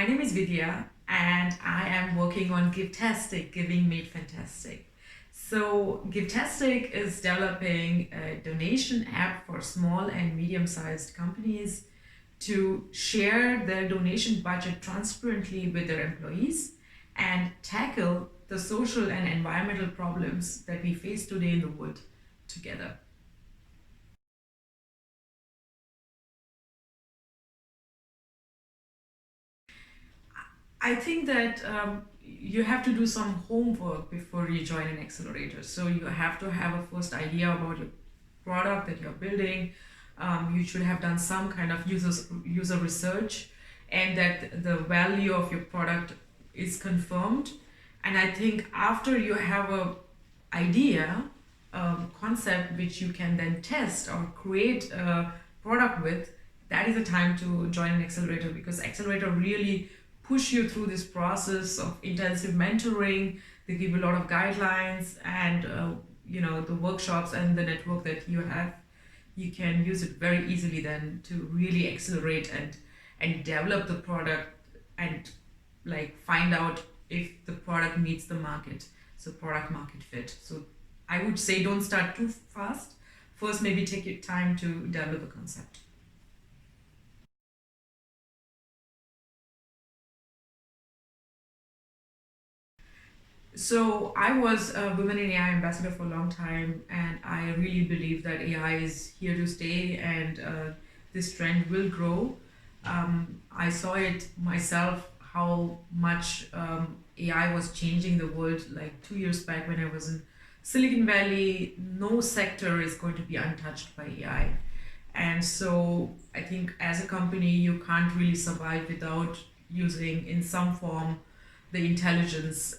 My name is Vidya and I am working on Givetastic, Giving Made Fantastic. So Givetastic is developing a donation app for small and medium-sized companies to share their donation budget transparently with their employees and tackle the social and environmental problems that we face today in the world together. I think that you have to do some homework before you join an accelerator. So you have to have a first idea about your product that you're building. You should have done some kind of user research, and that the value of your product is confirmed. And I think after you have a idea, concept which you can then test or create a product with, that is the time to join an accelerator, because accelerator really push you through this process of intensive mentoring. They give you a lot of guidelines, and the workshops and the network that you have, you can use it very easily then to really accelerate and develop the product, and like find out if the product meets the market, so product market fit. So I would say don't start too fast. First, maybe take your time to develop a concept. So I was a Women in AI ambassador for a long time, and I really believe that AI is here to stay, and this trend will grow. I saw it myself how much AI was changing the world. Like 2 years back when I was in Silicon Valley, no sector is going to be untouched by AI. And so I think as a company, you can't really survive without using in some form the intelligence,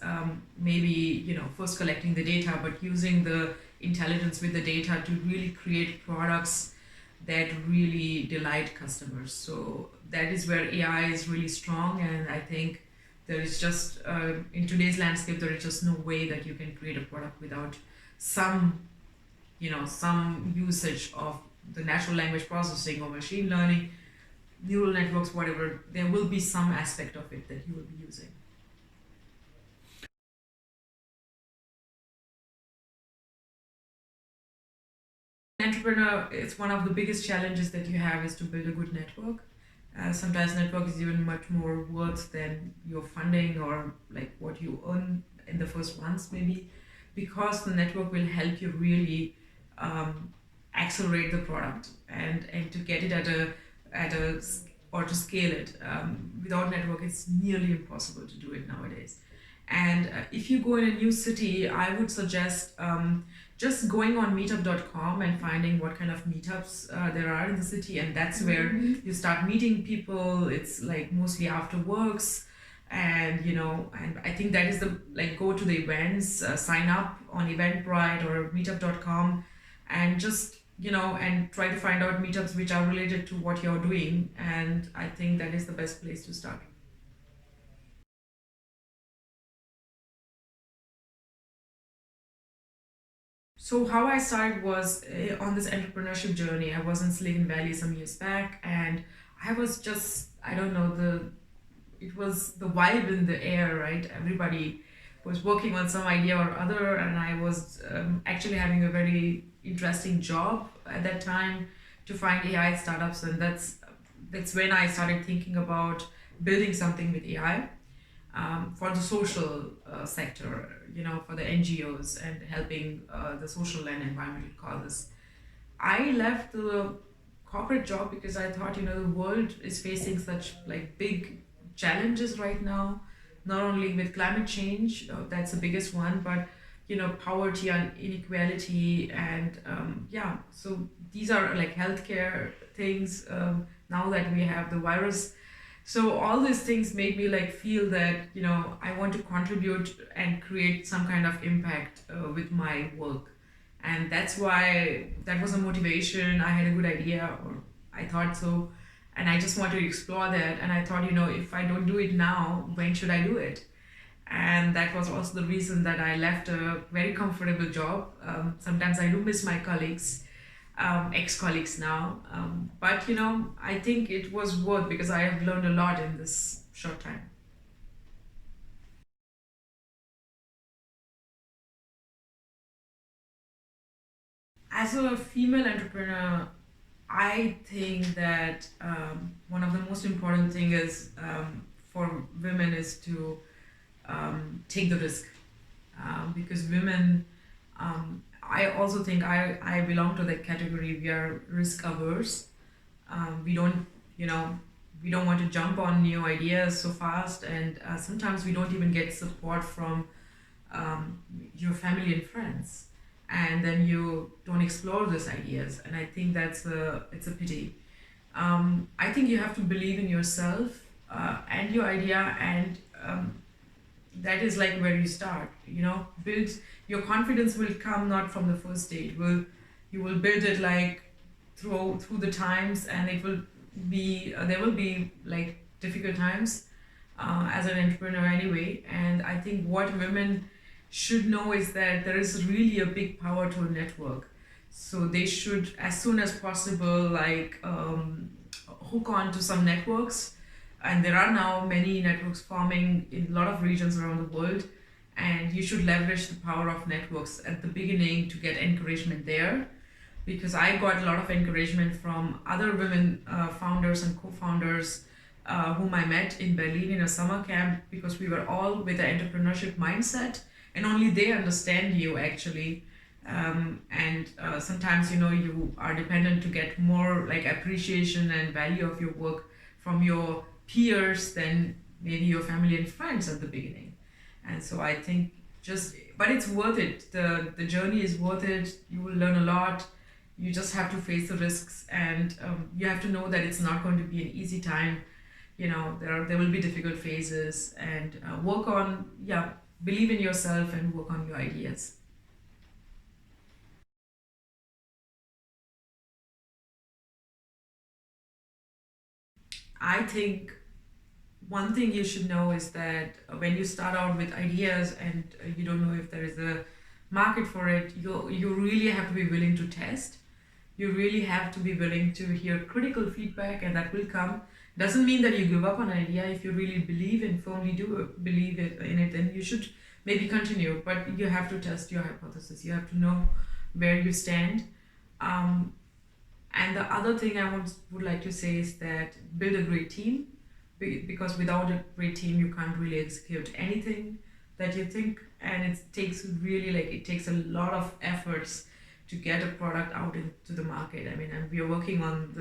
maybe first collecting the data, but using the intelligence with the data to really create products that really delight customers. So that is where AI is really strong, and I think there is just in today's landscape there is just no way that you can create a product without some some usage of the natural language processing or machine learning, neural networks, whatever. There will be some aspect of it that you will be using. Entrepreneur, it's one of the biggest challenges that you have is to build a good network. Sometimes network is even much more worth than your funding or like what you earn in the first months, maybe, because the network will help you really accelerate the product and to get it or to scale it. Without network, it's nearly impossible to do it nowadays. And if you go in a new city, I would suggest just going on meetup.com and finding what kind of meetups there are in the city, and that's where you start meeting people. It's like mostly after works, and I think that is the like go to the events, sign up on Eventbrite or meetup.com, and just and try to find out meetups which are related to what you're doing, and I think that is the best place to start. So how I started was on this entrepreneurship journey. I was in Silicon Valley some years back, and I was just, I don't know, it was the vibe in the air, right? Everybody was working on some idea or other, and I was actually having a very interesting job at that time to find AI startups, and that's when I started thinking about building something with AI for the social sector, for the NGOs and helping the social and environmental causes. I left the corporate job because I thought, the world is facing such like big challenges right now, not only with climate change, that's the biggest one, but poverty and inequality, and yeah, so these are like healthcare things. Now that we have the virus, so all these things made me like feel that I want to contribute and create some kind of impact with my work, and that's why that was a motivation. I had a good idea, or I thought so, and I just wanted to explore that. And I thought, if I don't do it now, when should I do it? And that was also the reason that I left a very comfortable job. Sometimes I do miss my colleagues, ex-colleagues now. But I think it was worth, because I have learned a lot in this short time. As a female entrepreneur, I think that one of the most important thing is for women is to take the risk, because women, I also think I belong to that category. We are risk averse. We don't, you know, we don't want to jump on new ideas so fast, and sometimes we don't even get support from your family and friends, and then you don't explore those ideas, and I think it's a pity. I think you have to believe in yourself and your idea, and that is like where you start. Build your confidence will come not from the first date. Will You will build it like through the times, and it will be there will be like difficult times as an entrepreneur anyway. And I think what women should know is that there is really a big power to a network. So they should, as soon as possible, like hook on to some networks. And there are now many networks forming in a lot of regions around the world. And you should leverage the power of networks at the beginning to get encouragement there. Because I got a lot of encouragement from other women founders and co-founders whom I met in Berlin in a summer camp, because we were all with an entrepreneurship mindset, and only they understand you actually. And sometimes you are dependent to get more like appreciation and value of your work from your peers than maybe your family and friends at the beginning. And so I think but it's worth it. The journey is worth it. You will learn a lot. You just have to face the risks, and you have to know that it's not going to be an easy time. There will be difficult phases, and believe in yourself and work on your ideas. I think one thing you should know is that when you start out with ideas and you don't know if there is a market for it, you really have to be willing to test. You really have to be willing to hear critical feedback, and that will come. Doesn't mean that you give up on an idea. If you really believe and firmly do believe in it, then you should maybe continue. But you have to test your hypothesis. You have to know where you stand. Um, and the other thing I would like to say is that build a great team, because without a great team, you can't really execute anything that you think. And it takes a lot of efforts to get a product out into the market. I mean, and we are working on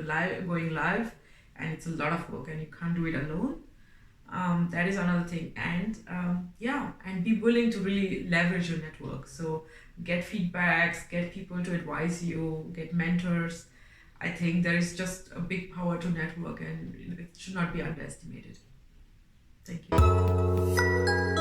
going live, and it's a lot of work, and you can't do it alone. That is another thing. And and be willing to really leverage your network. So get feedbacks, get people to advise you, get mentors. I think there is just a big power to network, and it should not be underestimated. Thank you.